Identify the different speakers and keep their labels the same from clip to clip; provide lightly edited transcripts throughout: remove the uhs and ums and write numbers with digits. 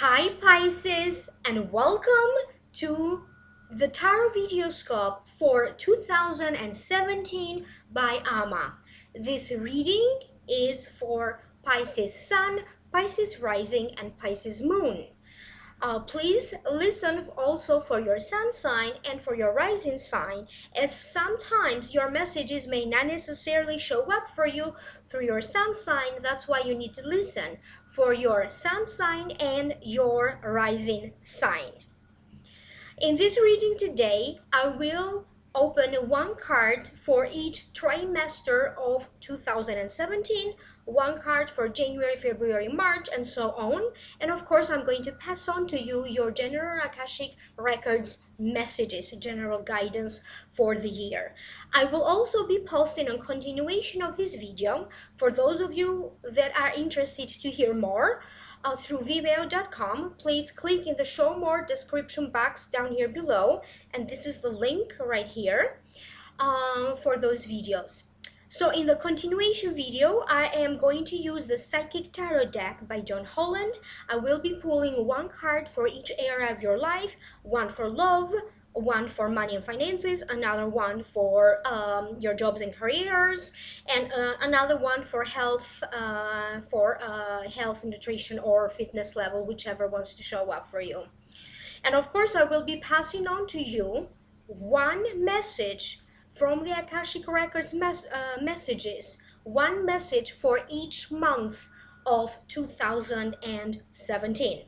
Speaker 1: Hi Pisces, and welcome to the Tarot Videoscope for 2017 by Ama. This reading is for Pisces Sun, Pisces Rising, and Pisces Moon. Please listen also for your sun sign and for your rising sign, as sometimes your messages may not necessarily show up for you through your sun sign. That's why you need to listen for your sun sign and your rising sign. In this reading today, I will open one card for each trimester of 2017, one card for January, February, March, and so on. And of course, I'm going to pass on to you your general Akashic Records messages, general guidance for the year. I will also be posting a continuation of this video for those of you that are interested to hear more. Through vimeo.com. Please click in the show more description box down here below, and this is the link right here for those videos. So in the continuation video, I am going to use the Psychic Tarot deck by John Holland. I will be pulling one card for each area of your life, one for love, one for money and finances, another one for your jobs and careers, and another one for health, health, nutrition, or fitness level, whichever wants to show up for you. And of course, I will be passing on to you one message from the Akashic Records messages, one message for each month of 2017.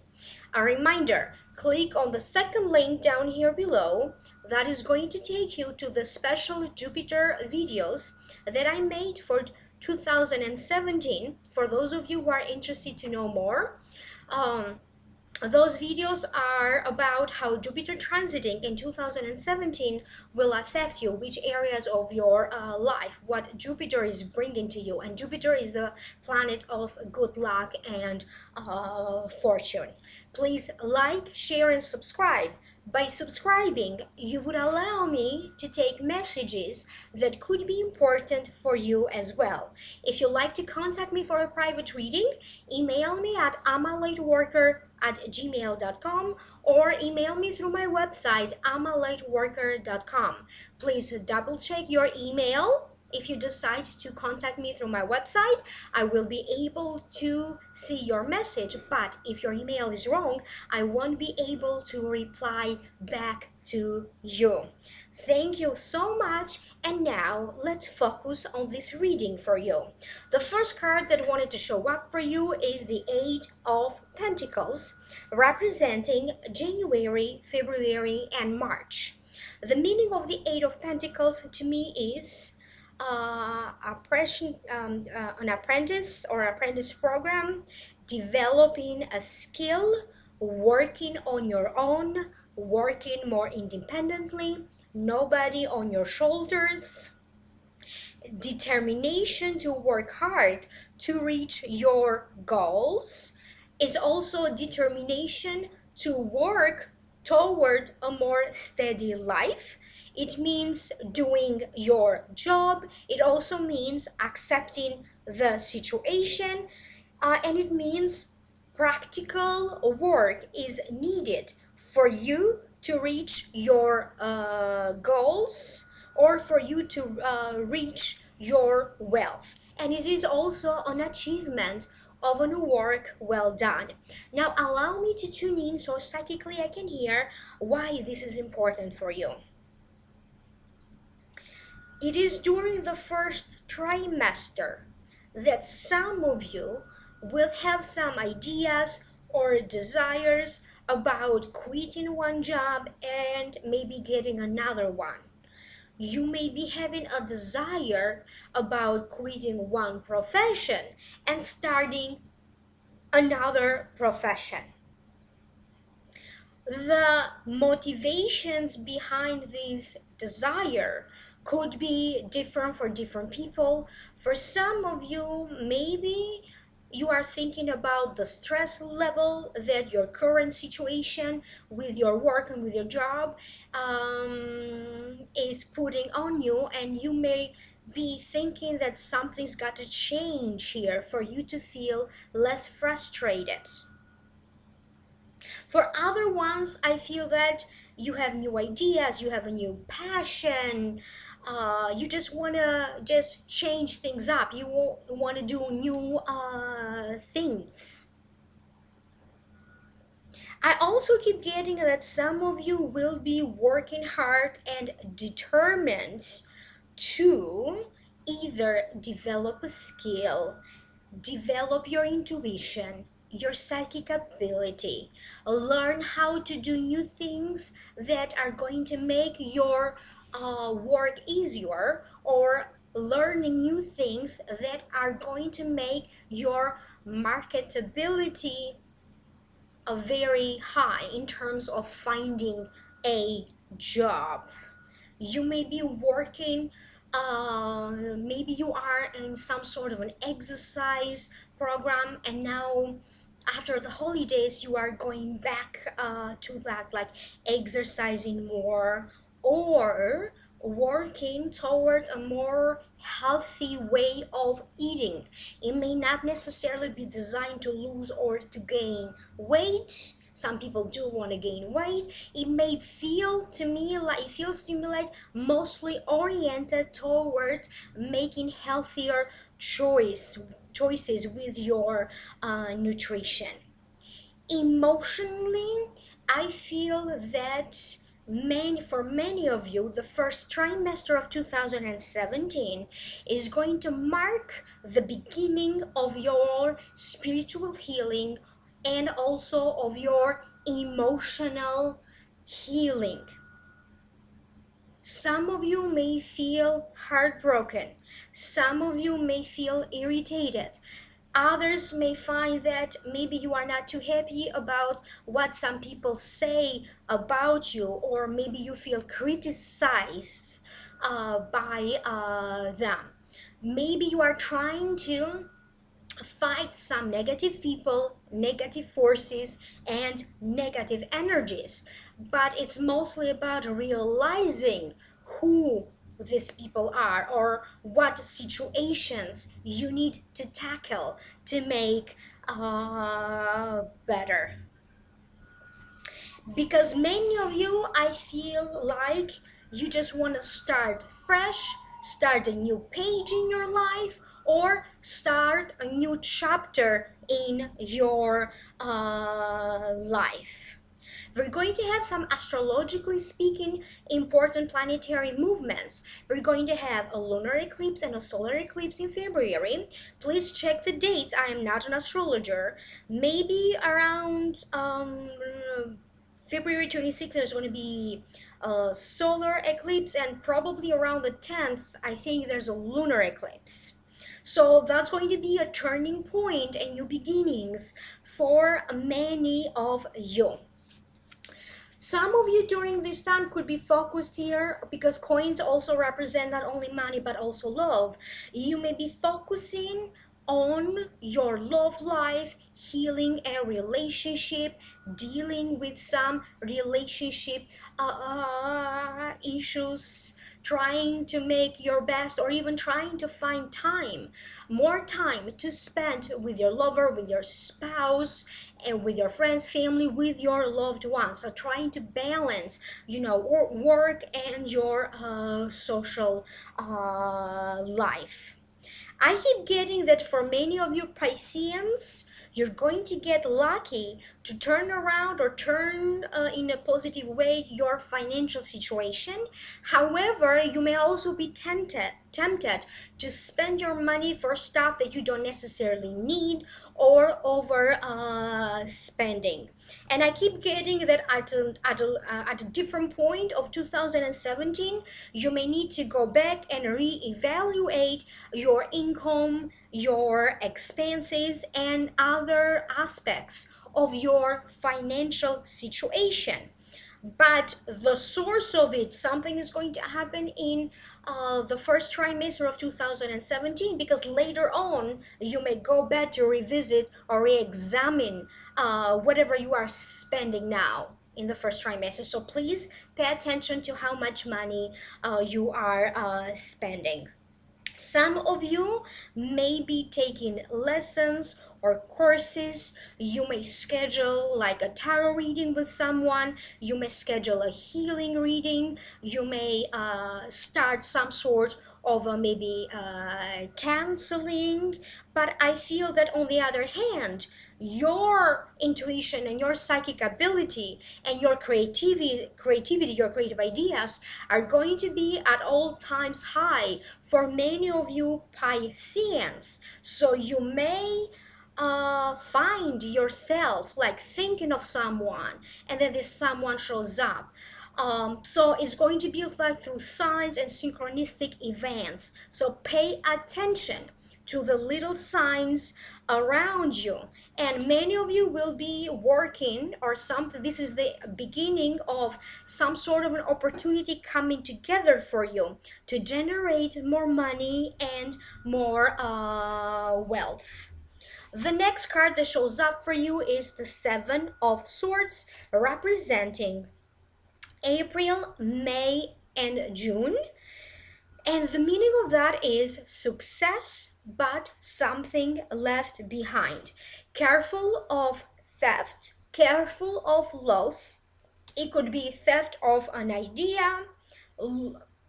Speaker 1: A reminder, click on the second link down here below. That is going to take you to the special Jupiter videos that I made for 2017. For those of you who are interested to know more, those videos are about how Jupiter transiting in 2017 will affect you, which areas of your life, what Jupiter is bringing to you. And Jupiter is the planet of good luck and fortune. Please like, share, and subscribe. By subscribing, you would allow me to take messages that could be important for you as well. If you'd like to contact me for a private reading, email me at amalightworker@gmail.com or email me through my website amalightworker.com. Please double check your email. If you decide to contact me through my website, I will be able to see your message, but if your email is wrong, I won't be able to reply back to you. Thank you so much, and now let's focus on this reading for you. The first card that wanted to show up for you is the Eight of Pentacles, representing January, February, and March. The meaning of the Eight of Pentacles to me is an apprentice or apprentice program, developing a skill, working on your own, working more independently, nobody on your shoulders, determination to work hard to reach your goals, is also determination to work toward a more steady life. It means doing your job. It also means accepting the situation. And it means practical work is needed for you to reach your goals or for you to reach your wealth. And it is also an achievement of a work well done. Now allow me to tune in so psychically I can hear why this is important for you. It is during the first trimester that some of you will have some ideas or desires about quitting one job and maybe getting another one. You may be having a desire about quitting one profession and starting another profession. The motivations behind this desire could be different for different people. For some of you, maybe you are thinking about the stress level that your current situation with your work and with your job is putting on you, and you may be thinking that something's got to change here for you to feel less frustrated. For other ones, I feel that you have new ideas, you have a new passion, you just want to just change things up, you want to do new things. I also keep getting that some of you will be working hard and determined to either develop a skill, develop your intuition, your psychic ability, learn how to do new things that are going to make your work easier, or learning new things that are going to make your marketability very high in terms of finding a job. You may be working, maybe you are in some sort of an exercise program, and now after the holidays you are going back to that, like exercising more, or working toward a more healthy way of eating. It may not necessarily be designed to lose or to gain weight. Some people do want to gain weight. It may feel to me like, it feels to me like mostly oriented toward making healthier choices with your nutrition. Emotionally, I feel that for many of you, the first trimester of 2017 is going to mark the beginning of your spiritual healing and also of your emotional healing. Some of you may feel heartbroken. Some of you may feel irritated. Others may find that maybe you are not too happy about what some people say about you, or maybe you feel criticized by them. Maybe you are trying to fight some negative people, negative forces, and negative energies. But it's mostly about realizing who these people are, or what situations you need to tackle to make better. Because many of you, I feel like you just want to start fresh, start a new page in your life, or start a new chapter in your life. We're going to have some, astrologically speaking, important planetary movements. We're going to have a lunar eclipse and a solar eclipse in February. Please check the dates. I am not an astrologer. Maybe around February 26th, there's going to be a solar eclipse, and probably around the 10th, I think there's a lunar eclipse. So that's going to be a turning point and new beginnings for many of you. Some of you during this time could be focused here, because coins also represent not only money but also love. You may be focusing on your love life, healing a relationship, dealing with some relationship issues, trying to make your best, or even trying to find more time to spend with your lover, with your spouse, and with your friends, family, with your loved ones. So trying to balance, work and your social life. I keep getting that for many of you Pisceans, you're going to get lucky to turn around or turn in a positive way your financial situation. However, you may also be tempted to spend your money for stuff that you don't necessarily need, or over spending. And I keep getting that at a different point of 2017, you may need to go back and reevaluate your income, your expenses, and other aspects of your financial situation. But the source of it, something is going to happen in the first trimester of 2017, because later on you may go back to revisit or re-examine whatever you are spending now in the first trimester. So please pay attention to how much money you are spending. Some of you may be taking lessons or courses. You may schedule like a tarot reading with someone. You may schedule a healing reading. You may start some sort of maybe counseling. But I feel that on the other hand, your intuition and your psychic ability and your creativity, your creative ideas are going to be at all times high for many of you Pisceans. So you may find yourself like thinking of someone, and then this someone shows up. So it's going to be like through signs and synchronistic events. So pay attention to the little signs around you, and many of you will be working or something. This is the beginning of some sort of an opportunity coming together for you to generate more money and more wealth. The next card that shows up for you is the Seven of Swords, representing April, May, and June. And the meaning of that is success, but something left behind. Careful of theft, careful of loss. It could be theft of an idea,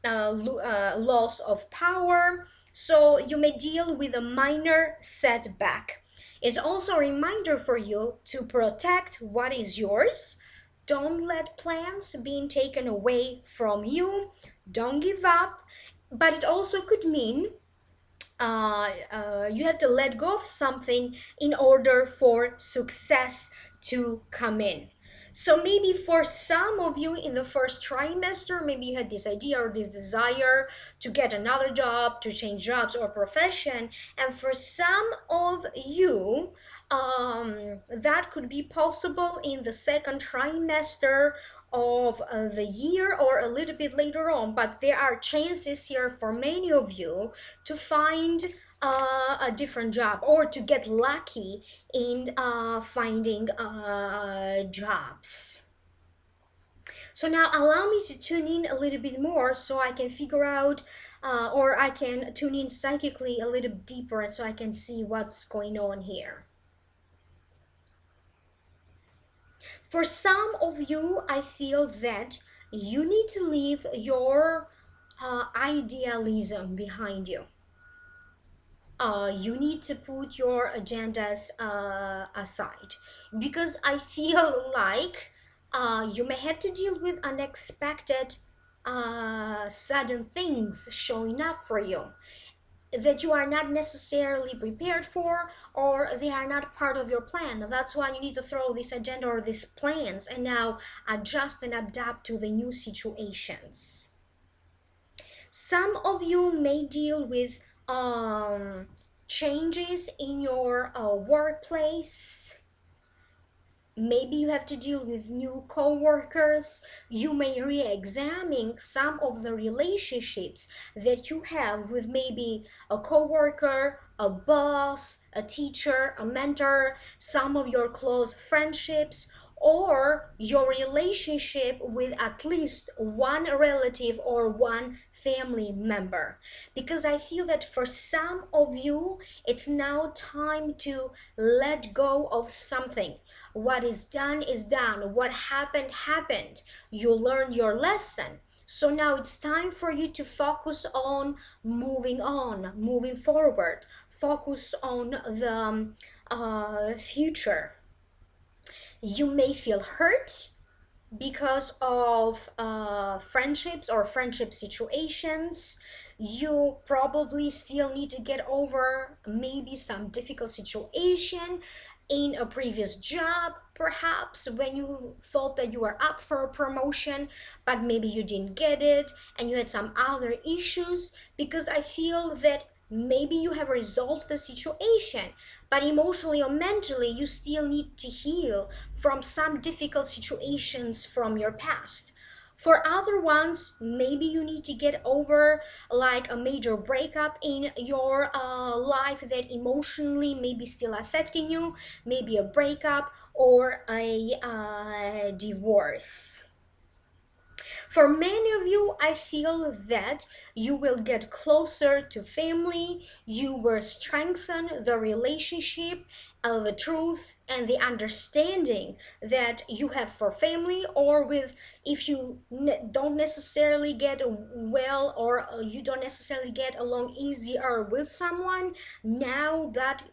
Speaker 1: loss of power. So you may deal with a minor setback. It's also a reminder for you to protect what is yours. Don't let plans being taken away from you. Don't give up. But it also could mean you have to let go of something in order for success to come in. So maybe for some of you in the first trimester, maybe you had this idea or this desire to get another job, to change jobs or profession. And for some of you, that could be possible in the second trimester of the year or a little bit later on. But there are chances here for many of you to find a different job or to get lucky in finding jobs. So now allow me to tune in a little bit more so I can figure out or I can tune in psychically a little deeper, and so I can see what's going on here. For some of you, I feel that you need to leave your idealism behind you. You need to put your agendas aside, because I feel like you may have to deal with unexpected sudden things showing up for you that you are not necessarily prepared for, or they are not part of your plan. That's why you need to throw this agenda or these plans and now adjust and adapt to the new situations. Some of you may deal with changes in your workplace. Maybe you have to deal with new co-workers. You may re-examine some of the relationships that you have with maybe a co-worker, a boss, a teacher, a mentor, some of your close friendships, or your relationship with at least one relative or one family member. Because I feel that for some of you, it's now time to let go of something. What is done is done. What happened, happened. You learned your lesson. So now it's time for you to focus on, moving forward. Focus on the future. You may feel hurt because of friendships or friendship situations. You probably still need to get over maybe some difficult situation in a previous job, perhaps when you thought that you were up for a promotion, but maybe you didn't get it and you had some other issues. Because I feel that maybe you have resolved the situation, but emotionally or mentally you still need to heal from some difficult situations from your past. For other ones, maybe you need to get over like a major breakup in your life that emotionally may be still affecting you, maybe a breakup or a divorce. For many of you, I feel that you will get closer to family, you will strengthen the relationship, the truth, and the understanding that you have for family, or with if you don't necessarily get well, or you don't necessarily get along easier with someone. Now that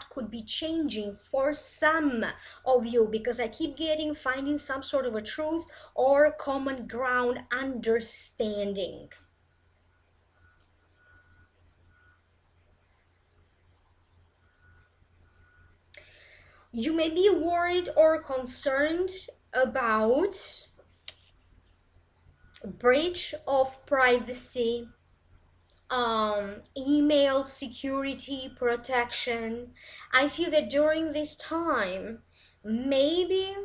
Speaker 1: could be changing for some of you, because I keep getting finding some sort of a truth or common ground understanding. You may be worried or concerned about breach of privacy, email security protection. I feel that during this time, maybe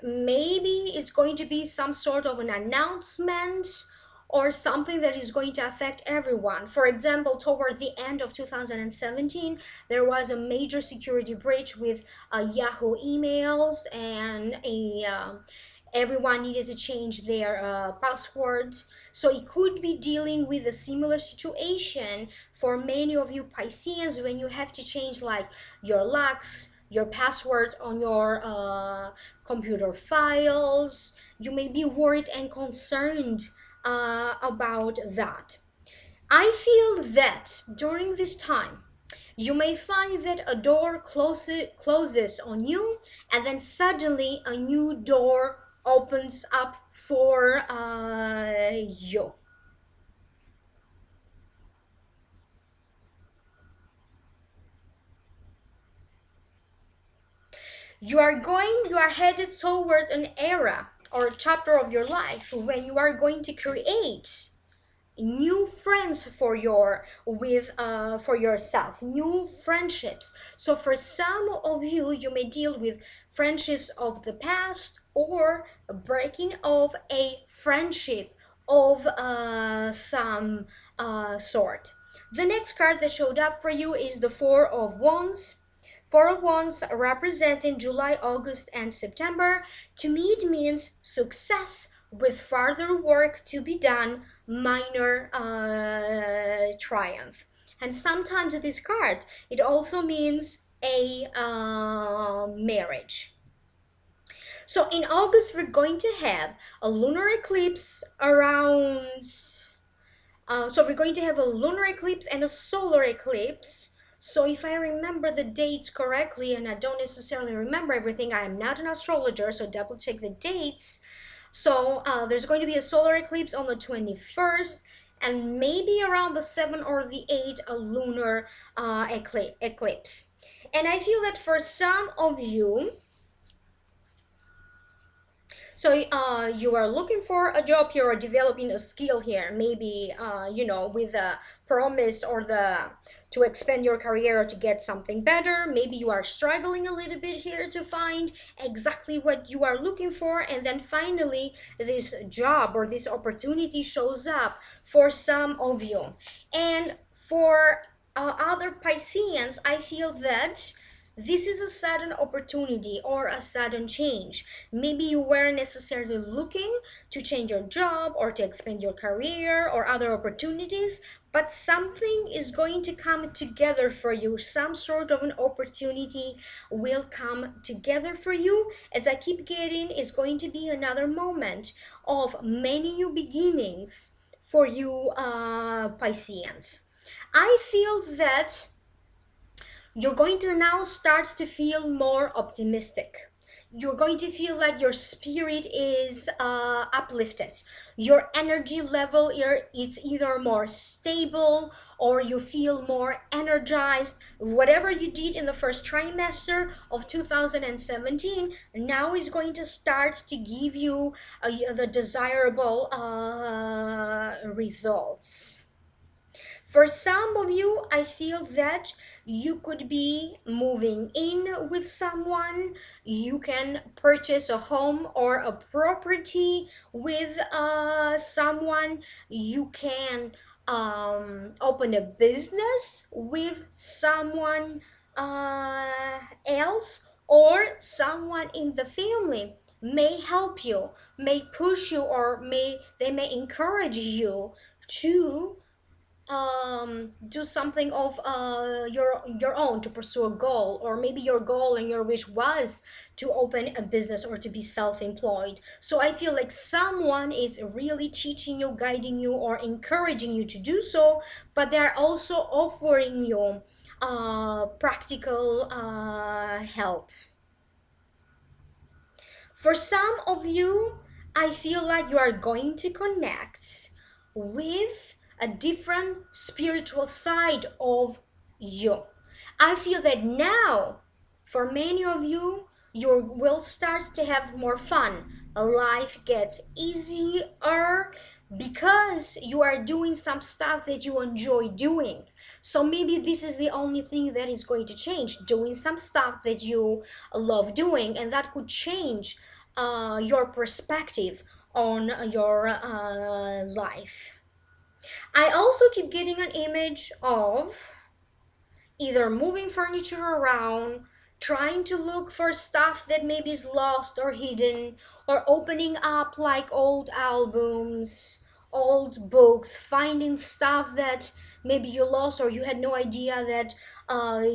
Speaker 1: maybe it's going to be some sort of an announcement or something that is going to affect everyone. For example, toward the end of 2017, there was a major security breach with Yahoo emails, and everyone needed to change their password. So it could be dealing with a similar situation for many of you Pisceans, when you have to change like your locks, your password on your computer files. You may be worried and concerned about that. I feel that during this time, you may find that a door closes on you, and then suddenly a new door opens up for you. You are headed toward an era or chapter of your life when you are going to create new friends for yourself, new friendships. So for some of you, you may deal with friendships of the past, or breaking of a friendship of some sort. The next card that showed up for you is the Four of Wands. Four of Wands representing July, August, and September. To me, it means success with further work to be done, minor triumph. And sometimes this card, it also means a marriage. So in August, we're going to have a lunar eclipse around so we're going to have a lunar eclipse and a solar eclipse. So if I remember the dates correctly, and I don't necessarily remember everything, I am not an astrologer, so double check the dates. So there's going to be a solar eclipse on the 21st, and maybe around the 7th or the 8th, a lunar eclipse. And I feel that for some of you, so you are looking for a job, you are developing a skill here, maybe with a promise or the to expand your career or to get something better. Maybe you are struggling a little bit here to find exactly what you are looking for, and then finally this job or this opportunity shows up for some of you. And for other Pisceans, I feel that this is a sudden opportunity or a sudden change. Maybe you weren't necessarily looking to change your job or to expand your career or other opportunities, but something is going to come together for you. Some sort of an opportunity will come together for you. As I keep getting, is going to be another moment of many new beginnings for you Pisceans. I feel that you're going to now start to feel more optimistic. You're going to feel like your spirit is uplifted. Your energy level is either more stable, or you feel more energized. Whatever you did in the first trimester of 2017 now is going to start to give you the desirable results. For some of you, I feel that you could be moving in with someone. You can purchase a home or a property with someone. You can open a business with someone else, or someone in the family may help you, may push you, or may encourage you to do something of your own, to pursue a goal, or maybe your goal and your wish was to open a business or to be self-employed. So I feel like someone is really teaching you, guiding you, or encouraging you to do so, but they're also offering you practical help. For some of you, I feel like you are going to connect with a different spiritual side of you. I feel that now, for many of you, you will start to have more fun. Life gets easier because you are doing some stuff that you enjoy doing. So maybe this is the only thing that is going to change, doing some stuff that you love doing, and that could change your perspective on your life. I also keep getting an image of either moving furniture around, trying to look for stuff that maybe is lost or hidden, or opening up like old albums, old books, finding stuff that maybe you lost or you had no idea that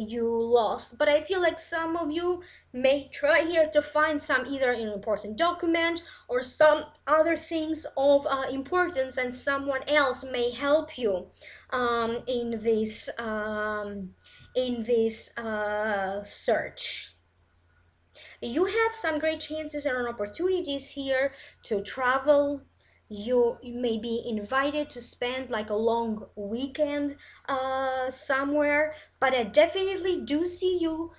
Speaker 1: you lost. But I feel like some of you may try here to find some, either an important document or some other things of importance, and someone else may help you in this search. You have some great chances and opportunities here to travel. You may be invited to spend like a long weekend somewhere, but I definitely do see you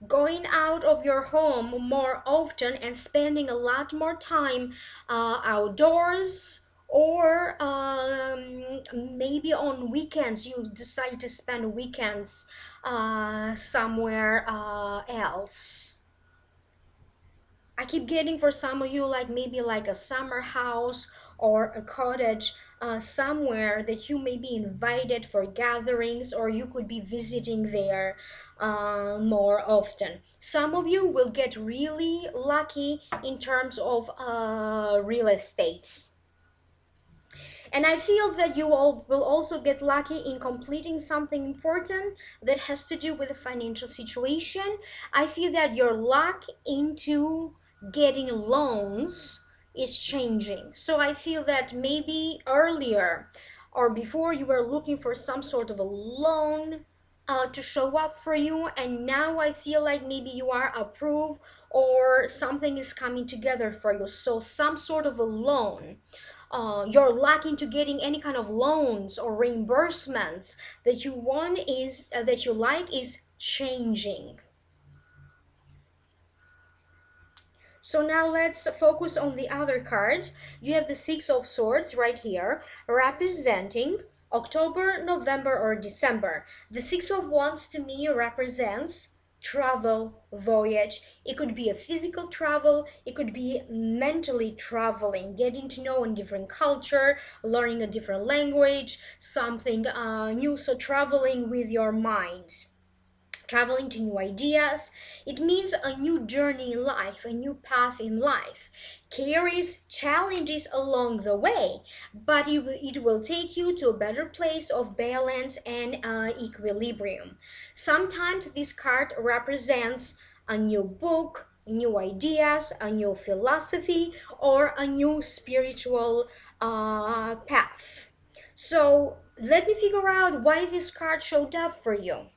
Speaker 1: going out of your home more often and spending a lot more time outdoors, or maybe on weekends you decide to spend weekends somewhere else. I keep getting for some of you like maybe like a summer house or a cottage somewhere that you may be invited for gatherings, or you could be visiting there more often. Some of you will get really lucky in terms of real estate. And I feel that you all will also get lucky in completing something important that has to do with the financial situation. I feel that your luck into getting loans is changing. So I feel that maybe earlier or before you were looking for some sort of a loan to show up for you, and now I feel like maybe you are approved or something is coming together for you. So some sort of a loan, you're lacking to getting any kind of loans or reimbursements that you want is that you like is changing. So now let's focus on the other card. You have the Six of Swords right here, representing October, November, or December. The Six of Wands to me represents travel, voyage. It could be a physical travel, it could be mentally traveling, getting to know a different culture, learning a different language, something new. So traveling with your mind, traveling to new ideas. It means a new journey in life, a new path in life. Carries challenges along the way, but it will take you to a better place of balance and equilibrium. Sometimes this card represents a new book, new ideas, a new philosophy, or a new spiritual path. So let me figure out why this card showed up for you.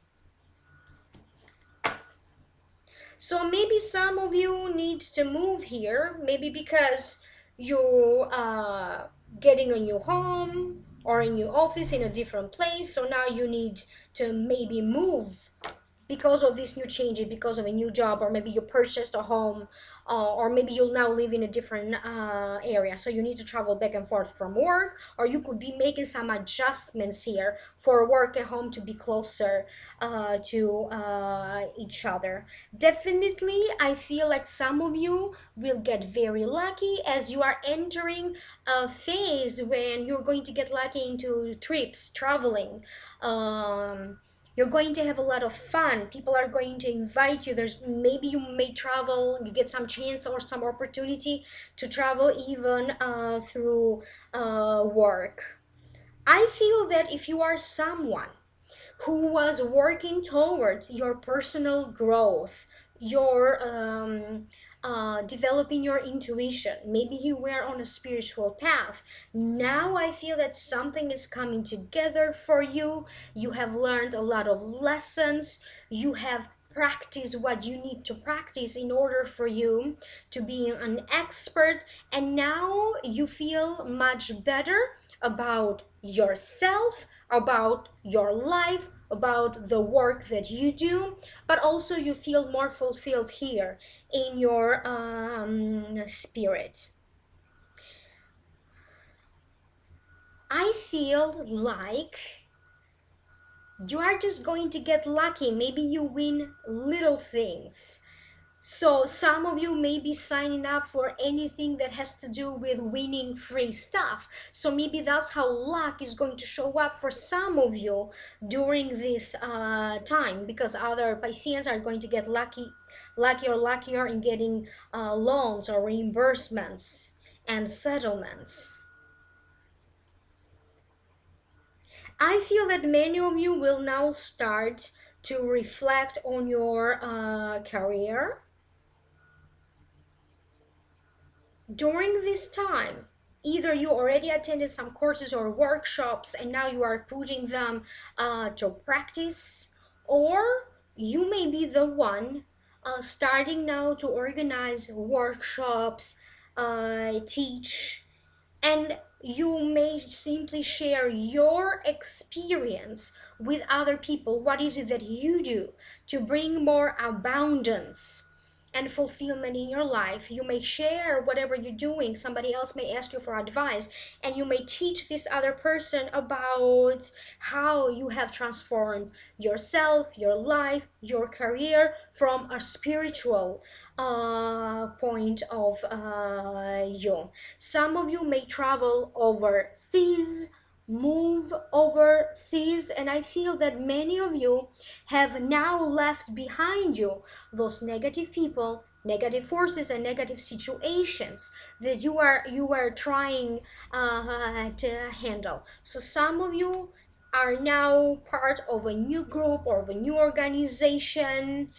Speaker 1: So maybe some of you need to move here, maybe because you getting a new home or a new office in a different place. So now you need to maybe move because of this new changes, because of a new job, or maybe you purchased a home, or maybe you'll now live in a different area, so you need to travel back and forth from work, or you could be making some adjustments here for work and home to be closer to each other. Definitely I feel like some of you will get very lucky as you are entering a phase when you're going to get lucky into trips, traveling, You're going to have a lot of fun. People are going to invite you. There's maybe you may travel, you get some chance or some opportunity to travel even through work. I feel that if you are someone who was working towards your personal growth, your developing your intuition, maybe you were on a spiritual path. Now I feel that something is coming together for you. You have learned a lot of lessons. You have practiced what you need to practice in order for you to be an expert, and now you feel much better about yourself, about your life, about the work that you do, but also you feel more fulfilled here in your spirit. I feel like you are just going to get lucky. Maybe you win little things. So some of you may be signing up for anything that has to do with winning free stuff. So maybe that's how luck is going to show up for some of you during this time, because other Pisceans are going to get luckier in getting loans or reimbursements and settlements. I feel that many of you will now start to reflect on your career. During this time, either you already attended some courses or workshops and now you are putting them to practice, or you may be the one starting now to organize workshops, teach, and you may simply share your experience with other people. What is it that you do to bring more abundance and fulfillment in your life? You may share whatever you're doing. Somebody else may ask you for advice, and you may teach this other person about how you have transformed yourself, your life, your career from a spiritual point of view. Some of you may travel overseas, move overseas, and I feel that many of you have now left behind you those negative people, negative forces, and negative situations that you are trying to handle. So some of you are now part of a new group or of a new organization.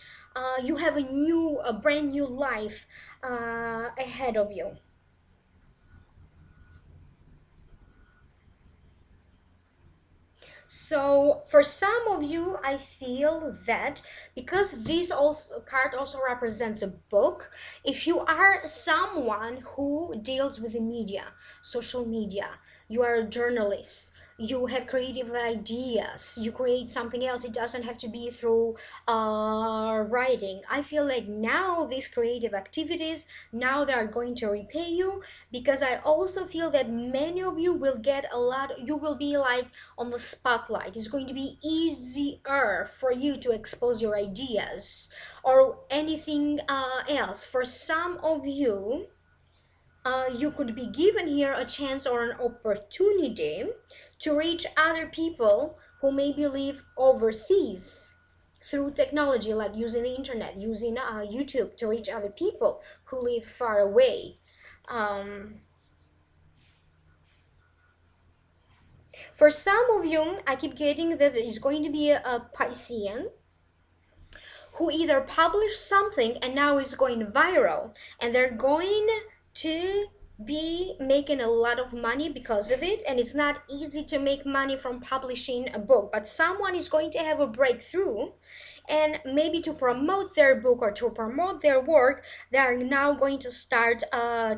Speaker 1: You have a brand new life ahead of you. So for some of you, I feel that because this also card also represents a book, if you are someone who deals with the media, social media, you are a journalist, you have creative ideas, you create something else, it doesn't have to be through writing. I feel like now these creative activities, now they are going to repay you, because I also feel that many of you will get a lot, you will be like on the spotlight. It's going to be easier for you to expose your ideas or anything else. For some of you, you could be given here a chance or an opportunity to reach other people who maybe live overseas through technology, like using the internet, using YouTube to reach other people who live far away. For some of you, I keep getting that there is going to be a Piscean who either published something and now is going viral, and they're going to be making a lot of money because of it. And it's not easy to make money from publishing a book, but someone is going to have a breakthrough, and maybe to promote their book or to promote their work, they are now going to start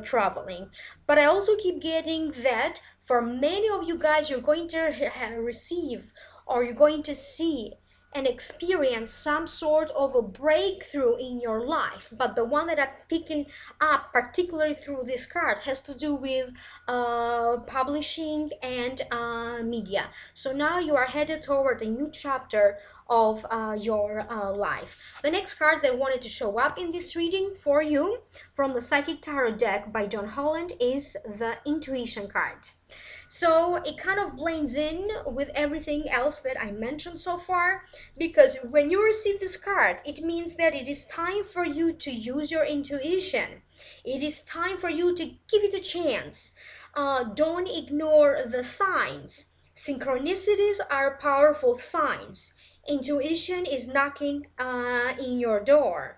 Speaker 1: traveling. But I also keep getting that for many of you guys, you're going to receive, or you're going to see and experience some sort of a breakthrough in your life. But the one that I'm picking up particularly through this card has to do with publishing and media. So now you are headed toward a new chapter of your life. The next card that wanted to show up in this reading for you from the Psychic Tarot deck by John Holland is the Intuition card. So it kind of blends in with everything else that I mentioned so far, because when you receive this card, it means that it is time for you to use your intuition. It is time for you to give it a chance. Don't ignore the signs. Synchronicities are powerful signs. Intuition is knocking in your door.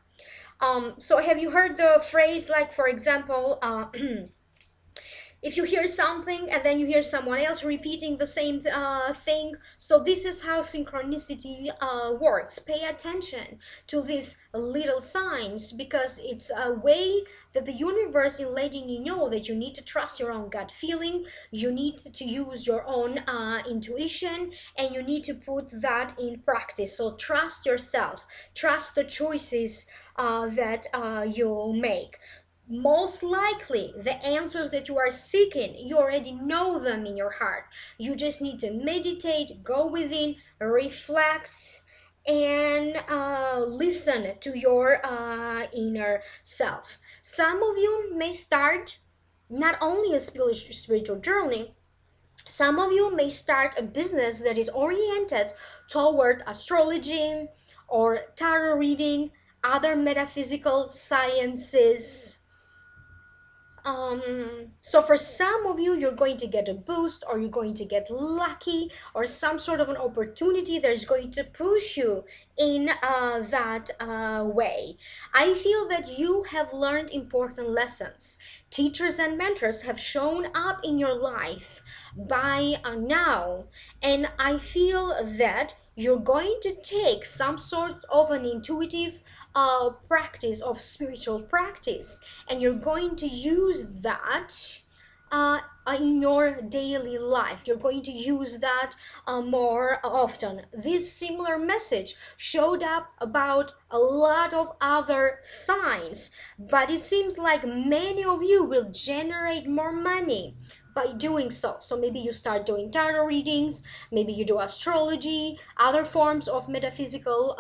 Speaker 1: So have you heard the phrase, like, for example, if you hear something and then you hear someone else repeating the same thing? So this is how synchronicity works. Pay attention to these little signs, because it's a way that the universe is letting you know that you need to trust your own gut feeling, you need to use your own intuition, and you need to put that in practice. So trust yourself, trust the choices that you make. Most likely the answers that you are seeking, you already know them in your heart. You just need to meditate, go within, reflect, and listen to your inner self. Some of you may start not only a spiritual journey, some of you may start a business that is oriented toward astrology or tarot reading, other metaphysical sciences. So for some of you, you're going to get a boost, or you're going to get lucky, or some sort of an opportunity that is going to push you in that way. I feel that you have learned important lessons. Teachers and mentors have shown up in your life by now, and I feel that you're going to take some sort of an intuitive practice of spiritual practice, and you're going to use that in your daily life. You're going to use that more often. This similar message showed up about a lot of other signs, but it seems like many of you will generate more money by doing so. So maybe you start doing tarot readings, maybe you do astrology, other forms of metaphysical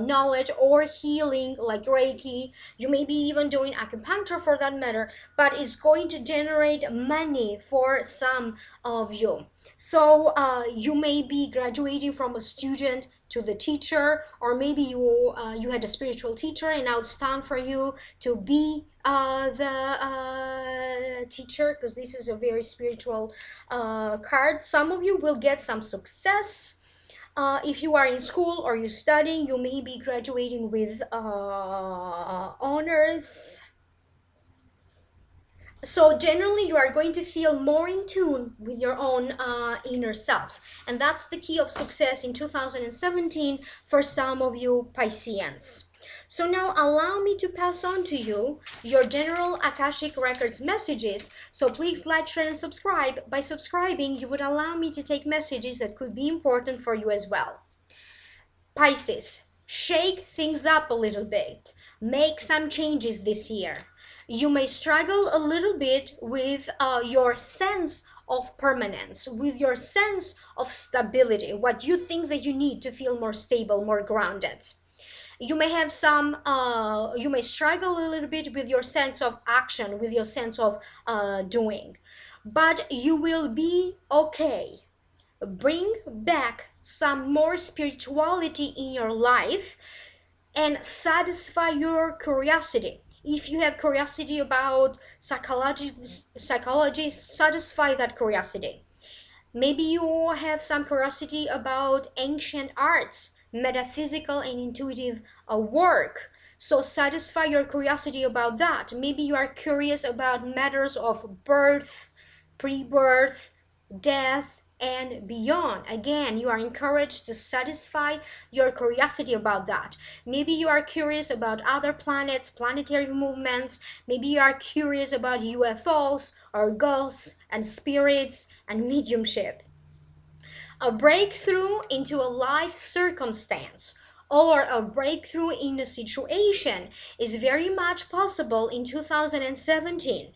Speaker 1: knowledge or healing like Reiki. You may be even doing acupuncture for that matter, but it's going to generate money for some of you. So you may be graduating from a student to the teacher, or maybe you had a spiritual teacher and now it's time for you to be the teacher, because this is a very spiritual card. Some of you will get some success. If you are in school or you're studying, you may be graduating with honors. So generally you are going to feel more in tune with your own inner self, and that's the key of success in 2017 for some of you Pisceans. So now allow me to pass on to you your general Akashic Records messages. So please like, share, and subscribe. By subscribing, you would allow me to take messages that could be important for you as well. Pisces, shake things up a little bit. Make some changes this year. You may struggle a little bit with your sense of permanence, with your sense of stability, what you think that you need to feel more stable, more grounded. You may have you may struggle a little bit with your sense of action, with your sense of doing, but you will be okay. Bring back some more spirituality in your life and satisfy your curiosity. If you have curiosity about psychology, satisfy that curiosity. Maybe you have some curiosity about ancient arts, metaphysical and intuitive work. So satisfy your curiosity about that. Maybe you are curious about matters of birth, pre-birth, death, and beyond. Again, you are encouraged to satisfy your curiosity about that. Maybe you are curious about other planets, planetary movements. Maybe you are curious about UFOs or ghosts and spirits and mediumship. A breakthrough into a life circumstance or a breakthrough in a situation is very much possible in 2017.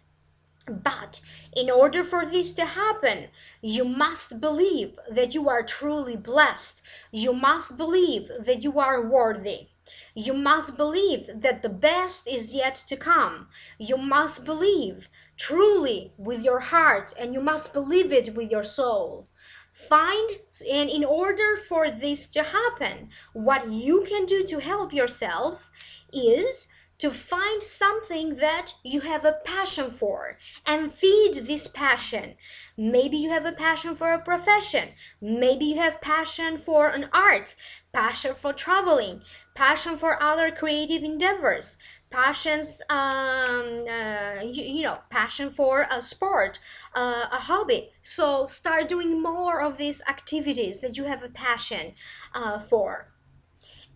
Speaker 1: But in order for this to happen, you must believe that you are truly blessed. You must believe that you are worthy. You must believe that the best is yet to come. You must believe truly with your heart, and you must believe it with your soul. And in order for this to happen, what you can do to help yourself is to find something that you have a passion for and feed this passion. Maybe you have a passion for a profession. Maybe you have passion for an art, passion for traveling, passion for other creative endeavors, passions, passion for a sport, a hobby. So start doing more of these activities that you have a passion for.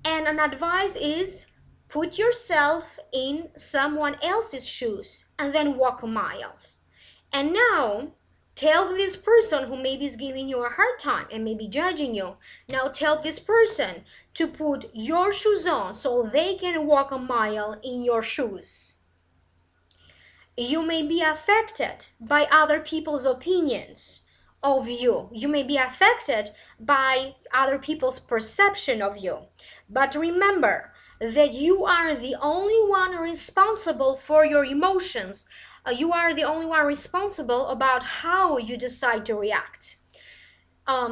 Speaker 1: And an advice is put yourself in someone else's shoes and then walk a mile. And now tell this person who maybe is giving you a hard time and maybe judging you. Now tell this person to put your shoes on so they can walk a mile in your shoes. You may be affected by other people's opinions of you. You may be affected by other people's perception of you. But remember that you are the only one responsible for your emotions. You are the only one responsible about how you decide to react.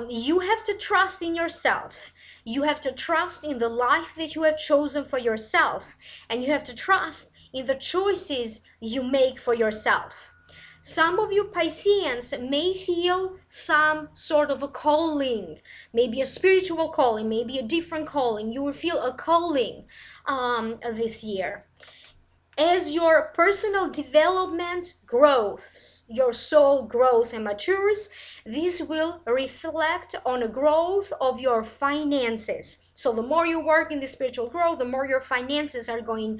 Speaker 1: You have to trust in yourself. You have to trust in the life that you have chosen for yourself. And you have to trust in the choices you make for yourself. Some of you Pisceans may feel some sort of a calling, maybe a spiritual calling, maybe a different calling. You will feel a calling this year. As your personal development grows, your soul grows and matures, this will reflect on a growth of your finances. So the more you work in the spiritual growth, the more your finances are going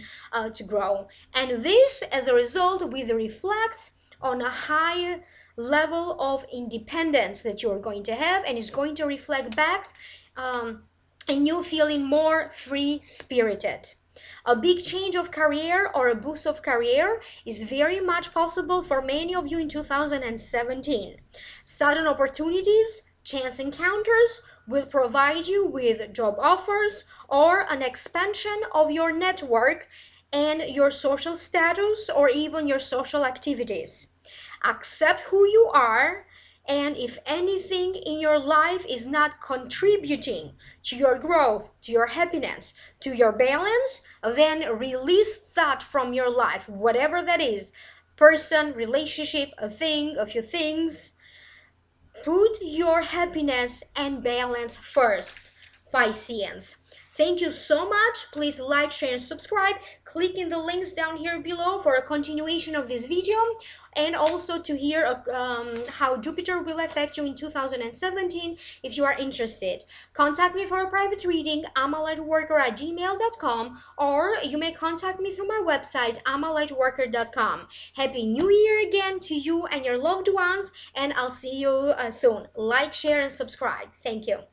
Speaker 1: to grow. And this, as a result, will reflect on a higher level of independence that you're going to have, and is going to reflect back in you feeling more free-spirited. A big change of career or a boost of career is very much possible for many of you in 2017. Sudden opportunities, chance encounters will provide you with job offers or an expansion of your network and your social status or even your social activities. Accept who you are, and if anything in your life is not contributing to your growth, to your happiness, to your balance, then release that from your life, whatever that is. Person, relationship, a thing, a few things. Put your happiness and balance first, Pisceans. Thank you so much. Please like, share, and subscribe. Click in the links down here below for a continuation of this video, and also to hear how Jupiter will affect you in 2017 if you are interested. Contact me for a private reading, amalightworker@gmail.com, or you may contact me through my website, amalightworker.com. Happy New Year again to you and your loved ones, and I'll see you soon. Like, share, and subscribe. Thank you.